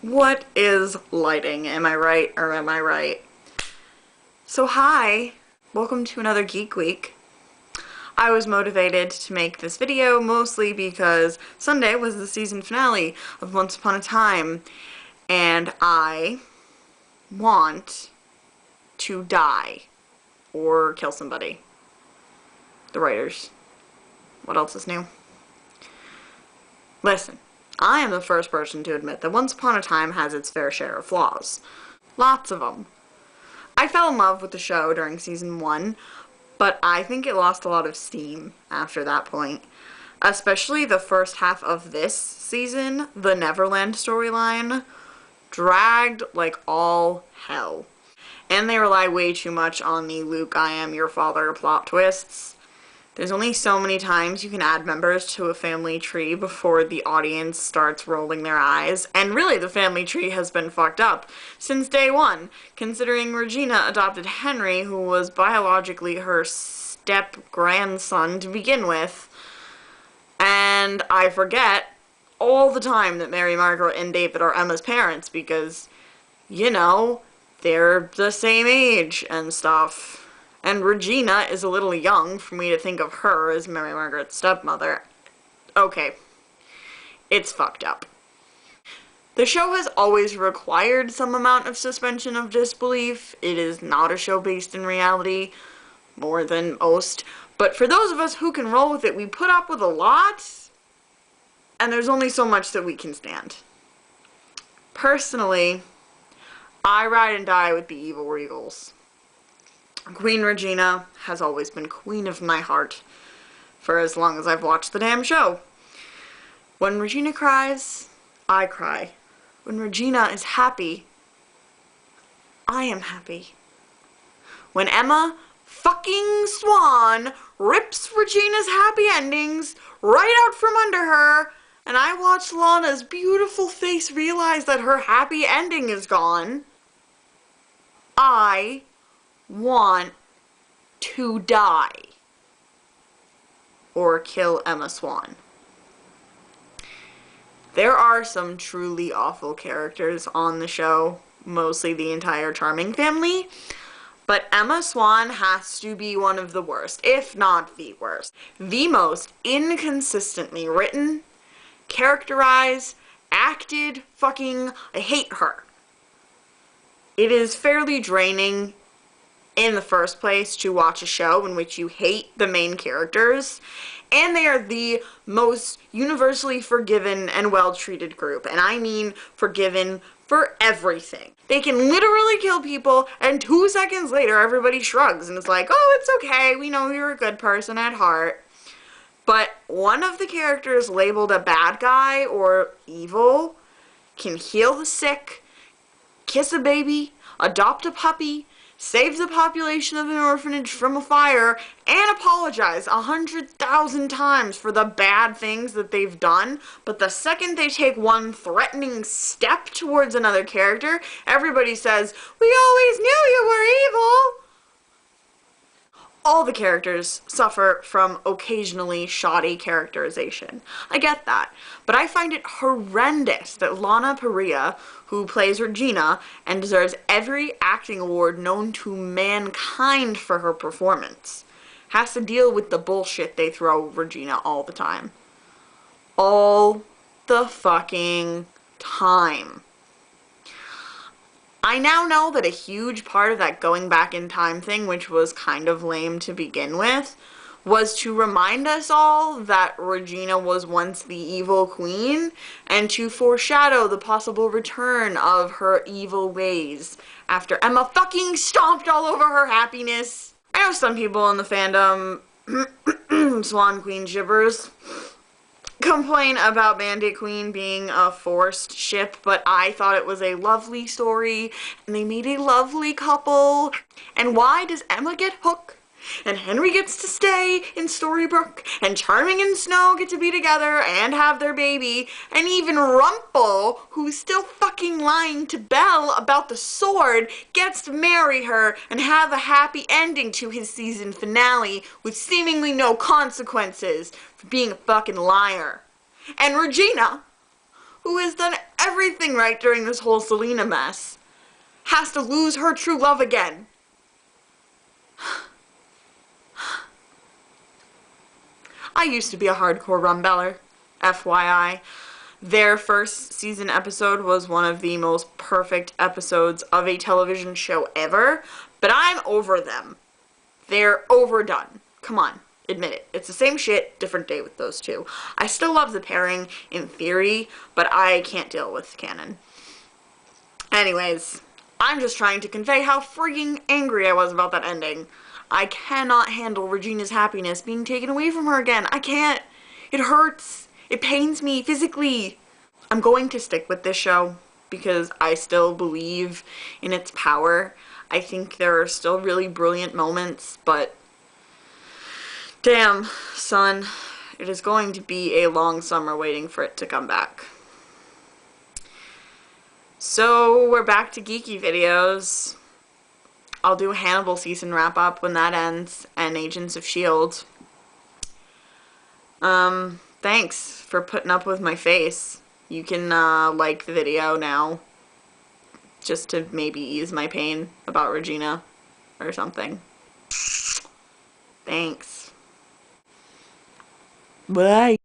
What is lighting? Am I right or am I right? So hi, welcome to another Geek Week. I was motivated to make this video mostly because Sunday was the season finale of Once Upon a Time, and I want to die or kill somebody. The writers. What else is new? Listen, I am the first person to admit that Once Upon a Time has its fair share of flaws. Lots of them. I fell in love with the show during season 1, but I think it lost a lot of steam after that point. Especially the first half of this season, the Neverland storyline, dragged like all hell. And they rely way too much on the Luke, I am your father plot twists. There's only so many times you can add members to a family tree before the audience starts rolling their eyes, and really the family tree has been fucked up since day one, considering Regina adopted Henry, who was biologically her step-grandson to begin with. And I forget all the time that Mary Margaret and David are Emma's parents because, you know, they're the same age and stuff. And Regina is a little young for me to think of her as Mary Margaret's stepmother. Okay, it's fucked up. The show has always required some amount of suspension of disbelief. It is not a show based in reality, more than most. But for those of us who can roll with it, we put up with a lot, and there's only so much that we can stand. Personally, I ride and die with the evil Regals. Queen Regina has always been queen of my heart for as long as I've watched the damn show. When Regina cries, I cry. When Regina is happy, I am happy. When Emma fucking Swan rips Regina's happy endings right out from under her, and I watch Lana's beautiful face realize that her happy ending is gone, I want to die or kill Emma Swan. There are some truly awful characters on the show, mostly the entire Charming family, but Emma Swan has to be one of the worst, if not the worst. The most inconsistently written, characterized, acted, I hate her. It is fairly draining in the first place to watch a show in which you hate the main characters, and they are the most universally forgiven and well-treated group, and I mean forgiven for everything. They can literally kill people, and 2 seconds later everybody shrugs and is like, oh, it's okay, we know you're a good person at heart. But one of the characters labeled a bad guy or evil can heal the sick, kiss a baby, adopt a puppy, save the population of an orphanage from a fire, and apologize 100,000 times for the bad things that they've done, but the second they take one threatening step towards another character, everybody says, we always knew you were evil! All the characters suffer from occasionally shoddy characterization. I get that, but I find it horrendous that Lana Parrilla, who plays Regina and deserves every acting award known to mankind for her performance, has to deal with the bullshit they throw Regina all the time. All the fucking time. I now know that a huge part of that going back in time thing, which was kind of lame to begin with, was to remind us all that Regina was once the evil queen, and to foreshadow the possible return of her evil ways after Emma fucking stomped all over her happiness. I know some people in the fandom, Swan Queen shivers, complain about Bandit Queen being a forced ship, but I thought it was a lovely story, and they made a lovely couple. And why does Emma get Hook, and Henry gets to stay in Storybrooke, and Charming and Snow get to be together and have their baby, and even Rumple, who's still fucking lying to Belle about the sword, gets to marry her and have a happy ending to his season finale with seemingly no consequences for being a fucking liar. And Regina, who has done everything right during this whole Selena mess, has to lose her true love again. I used to be a hardcore Rumbeller, FYI. Their first season episode was one of the most perfect episodes of a television show ever, but I'm over them. They're overdone. Come on, admit it. It's the same shit, different day with those two. I still love the pairing in theory, but I can't deal with canon. Anyways, I'm just trying to convey how freaking angry I was about that ending. I cannot handle Regina's happiness being taken away from her again. I can't. It hurts. It pains me physically. I'm going to stick with this show because I still believe in its power. I think there are still really brilliant moments, but damn, son, it is going to be a long summer waiting for it to come back. So we're back to geeky videos. I'll do a Hannibal season wrap up when that ends, and Agents of S.H.I.E.L.D. Thanks for putting up with my face. You can like the video now, just to maybe ease my pain about Regina or something. Thanks. Bye.